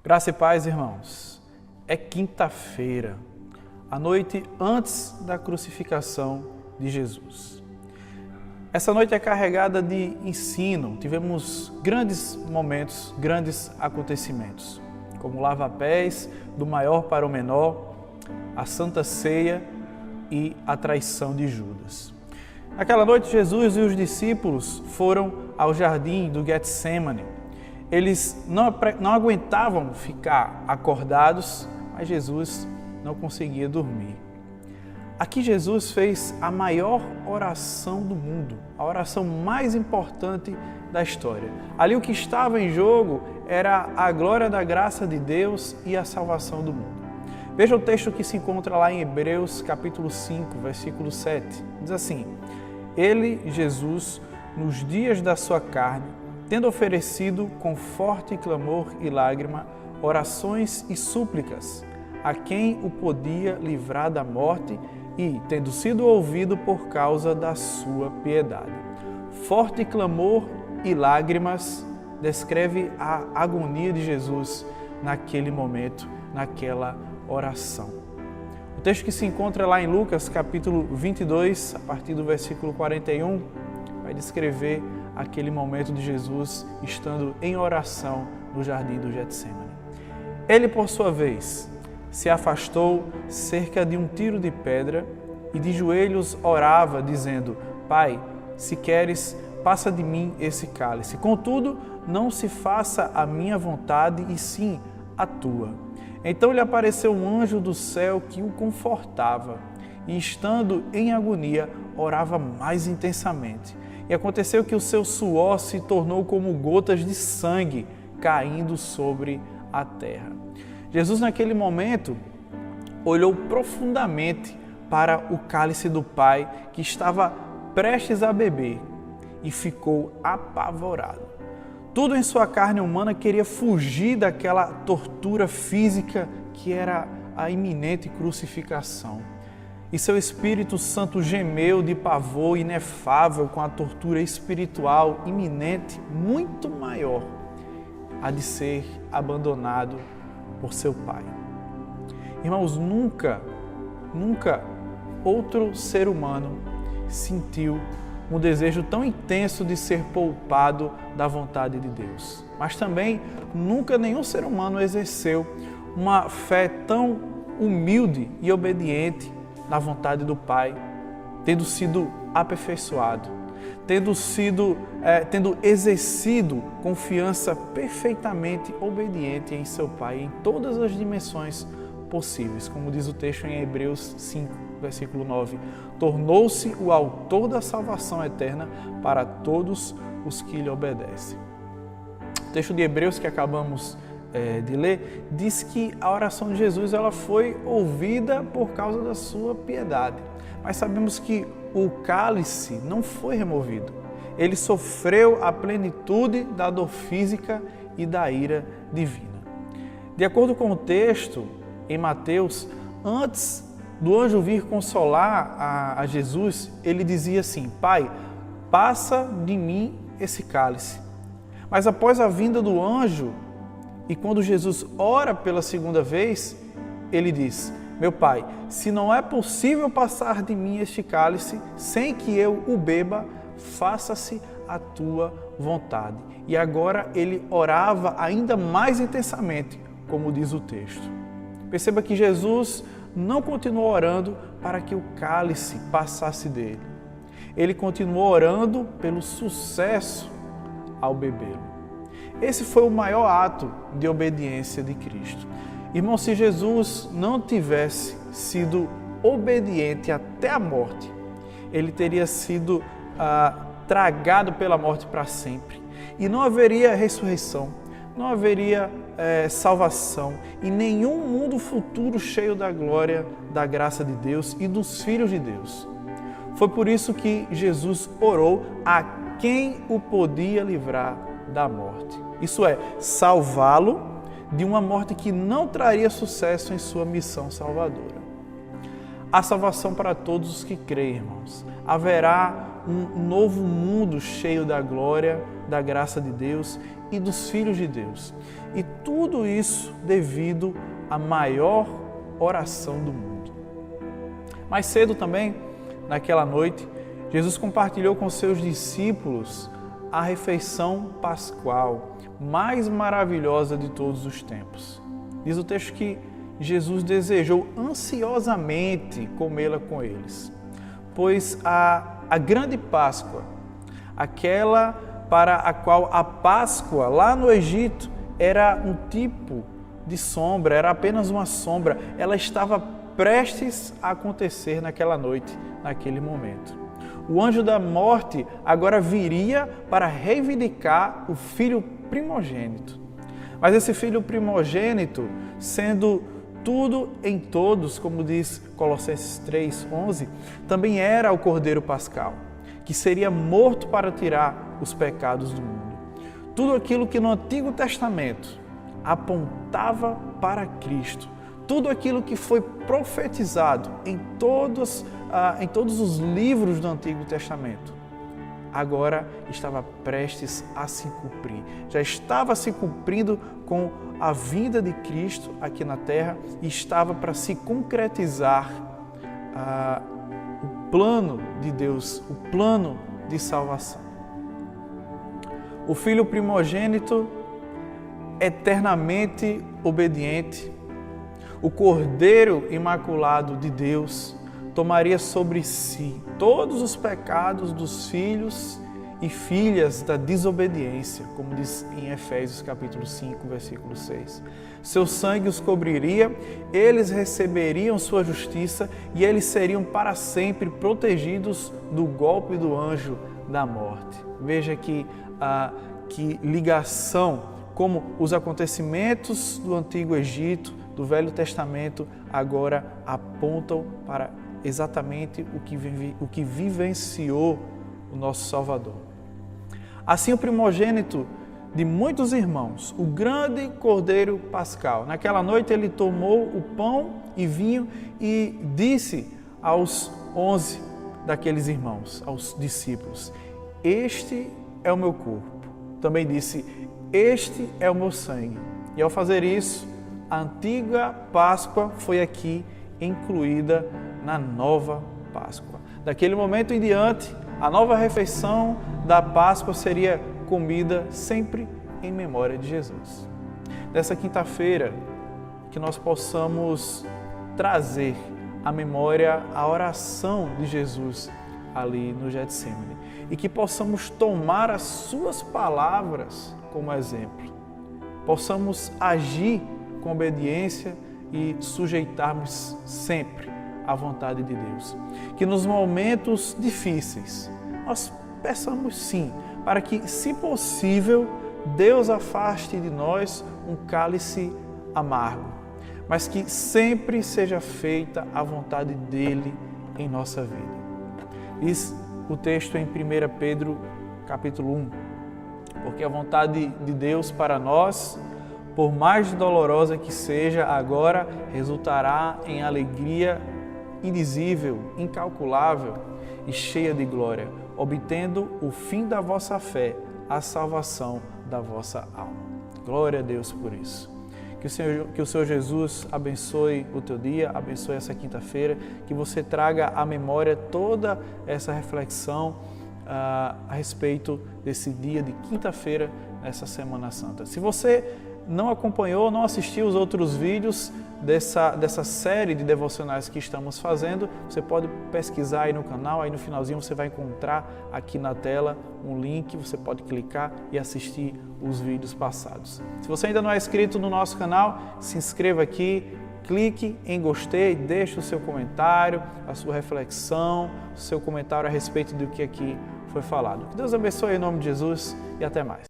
Graça e paz, irmãos. É quinta-feira, a noite antes da crucificação de Jesus. Essa noite é carregada de ensino. Tivemos grandes momentos, grandes acontecimentos, como o lava-pés do maior para o menor, a Santa Ceia e a traição de Judas. Naquela noite, Jesus e os discípulos foram ao jardim do Getsêmani. Eles não aguentavam ficar acordados, mas Jesus não conseguia dormir. Aqui Jesus fez a maior oração do mundo, a oração mais importante da história. Ali o que estava em jogo era a glória da graça de Deus e a salvação do mundo. Veja o texto que se encontra lá em Hebreus capítulo 5, versículo 7. Diz assim: Ele, Jesus, nos dias da sua carne, tendo oferecido com forte clamor e lágrima, orações e súplicas, a quem o podia livrar da morte e, tendo sido ouvido por causa da sua piedade. Forte clamor e lágrimas descreve a agonia de Jesus naquele momento, naquela oração. O texto que se encontra lá em Lucas, capítulo 22, a partir do versículo 41, vai descrever aquele momento de Jesus estando em oração no jardim do Getsêmani. Ele, por sua vez, se afastou cerca de um tiro de pedra e de joelhos orava, dizendo: Pai, se queres, passa de mim esse cálice. Contudo, não se faça a minha vontade, e sim a tua. Então lhe apareceu um anjo do céu que o confortava, e estando em agonia, orava mais intensamente. E aconteceu que o seu suor se tornou como gotas de sangue caindo sobre a terra. Jesus, naquele momento, olhou profundamente para o cálice do Pai que estava prestes a beber e ficou apavorado. Tudo em sua carne humana queria fugir daquela tortura física que era a iminente crucificação. E seu Espírito Santo gemeu de pavor inefável com a tortura espiritual iminente, muito maior, a de ser abandonado por seu Pai. Irmãos, nunca outro ser humano sentiu um desejo tão intenso de ser poupado da vontade de Deus. Mas também nunca nenhum ser humano exerceu uma fé tão humilde e obediente na vontade do Pai, tendo sido aperfeiçoado, tendo exercido confiança perfeitamente obediente em seu Pai em todas as dimensões possíveis. Como diz o texto em Hebreus 5, versículo 9, tornou-se o autor da salvação eterna para todos os que lhe obedecem. O texto de Hebreus que acabamos de ler, diz que a oração de Jesus ela foi ouvida por causa da sua piedade. Mas sabemos que o cálice não foi removido. Ele sofreu a plenitude da dor física e da ira divina. De acordo com o texto, em Mateus, antes do anjo vir consolar a Jesus, ele dizia assim: Pai, passa de mim esse cálice. Mas após a vinda do anjo, e quando Jesus ora pela segunda vez, ele diz: Meu Pai, se não é possível passar de mim este cálice sem que eu o beba, faça-se a tua vontade. E agora ele orava ainda mais intensamente, como diz o texto. Perceba que Jesus não continuou orando para que o cálice passasse dele. Ele continuou orando pelo sucesso ao bebê-lo. Esse foi o maior ato de obediência de Cristo. Irmão, se Jesus não tivesse sido obediente até a morte, ele teria sido tragado pela morte para sempre. E não haveria ressurreição, não haveria salvação e nenhum mundo futuro cheio da glória, da graça de Deus e dos filhos de Deus. Foi por isso que Jesus orou a quem o podia livrar da morte. Isso é, salvá-lo de uma morte que não traria sucesso em sua missão salvadora. Há salvação para todos os que creem, irmãos. Haverá um novo mundo cheio da glória, da graça de Deus e dos filhos de Deus. E tudo isso devido à maior oração do mundo. Mais cedo também, naquela noite, Jesus compartilhou com seus discípulos a refeição pascual mais maravilhosa de todos os tempos. Diz o texto que Jesus desejou ansiosamente comê-la com eles, pois a grande Páscoa, aquela para a qual a Páscoa lá no Egito era um tipo de sombra, era apenas uma sombra, ela estava prestes a acontecer naquela noite, naquele momento. O anjo da morte agora viria para reivindicar o filho primogênito. Mas esse filho primogênito, sendo tudo em todos, como diz Colossenses 3:11, também era o Cordeiro Pascal, que seria morto para tirar os pecados do mundo. Tudo aquilo que no Antigo Testamento apontava para Cristo, tudo aquilo que foi profetizado em todos os livros do Antigo Testamento, agora estava prestes a se cumprir. Já estava se cumprindo com a vinda de Cristo aqui na terra e estava para se concretizar o plano de Deus, o plano de salvação. O Filho primogênito, eternamente obediente, o Cordeiro Imaculado de Deus, tomaria sobre si todos os pecados dos filhos e filhas da desobediência, como diz em Efésios capítulo 5, versículo 6. Seu sangue os cobriria, eles receberiam sua justiça e eles seriam para sempre protegidos do golpe do anjo da morte. Veja que ligação, como os acontecimentos do Antigo Egito, do Velho Testamento, agora apontam para exatamente o que vivenciou o nosso Salvador. Assim, o primogênito de muitos irmãos, o grande Cordeiro Pascal, naquela noite ele tomou o pão e vinho e disse aos 11 daqueles irmãos, aos discípulos: este é o meu corpo. Também disse: este é o meu sangue. E ao fazer isso, a antiga Páscoa foi aqui incluída na nova Páscoa. Daquele momento em diante, a nova refeição da Páscoa seria comida sempre em memória de Jesus. Nessa quinta-feira, que nós possamos trazer à memória a oração de Jesus ali no Getsemane e que possamos tomar as suas palavras como exemplo. Possamos agir com obediência e sujeitarmos sempre à vontade de Deus. Que nos momentos difíceis nós peçamos sim, para que, se possível, Deus afaste de nós um cálice amargo, mas que sempre seja feita a vontade dEle em nossa vida. Diz o texto em 1 Pedro capítulo 1, porque a vontade de Deus para nós, por mais dolorosa que seja, agora resultará em alegria indizível, incalculável e cheia de glória, obtendo o fim da vossa fé, a salvação da vossa alma. Glória a Deus por isso. Que o Senhor Jesus abençoe o teu dia, abençoe essa quinta-feira, que você traga à memória toda essa reflexão a respeito desse dia de quinta-feira, nessa Semana Santa. Se você não acompanhou, não assistiu os outros vídeos dessa série de devocionais que estamos fazendo, você pode pesquisar aí no canal, aí no finalzinho você vai encontrar aqui na tela um link, você pode clicar e assistir os vídeos passados. Se você ainda não é inscrito no nosso canal, se inscreva aqui, clique em gostei, deixe o seu comentário, a sua reflexão, o seu comentário a respeito do que aqui foi falado. Que Deus abençoe em nome de Jesus e até mais.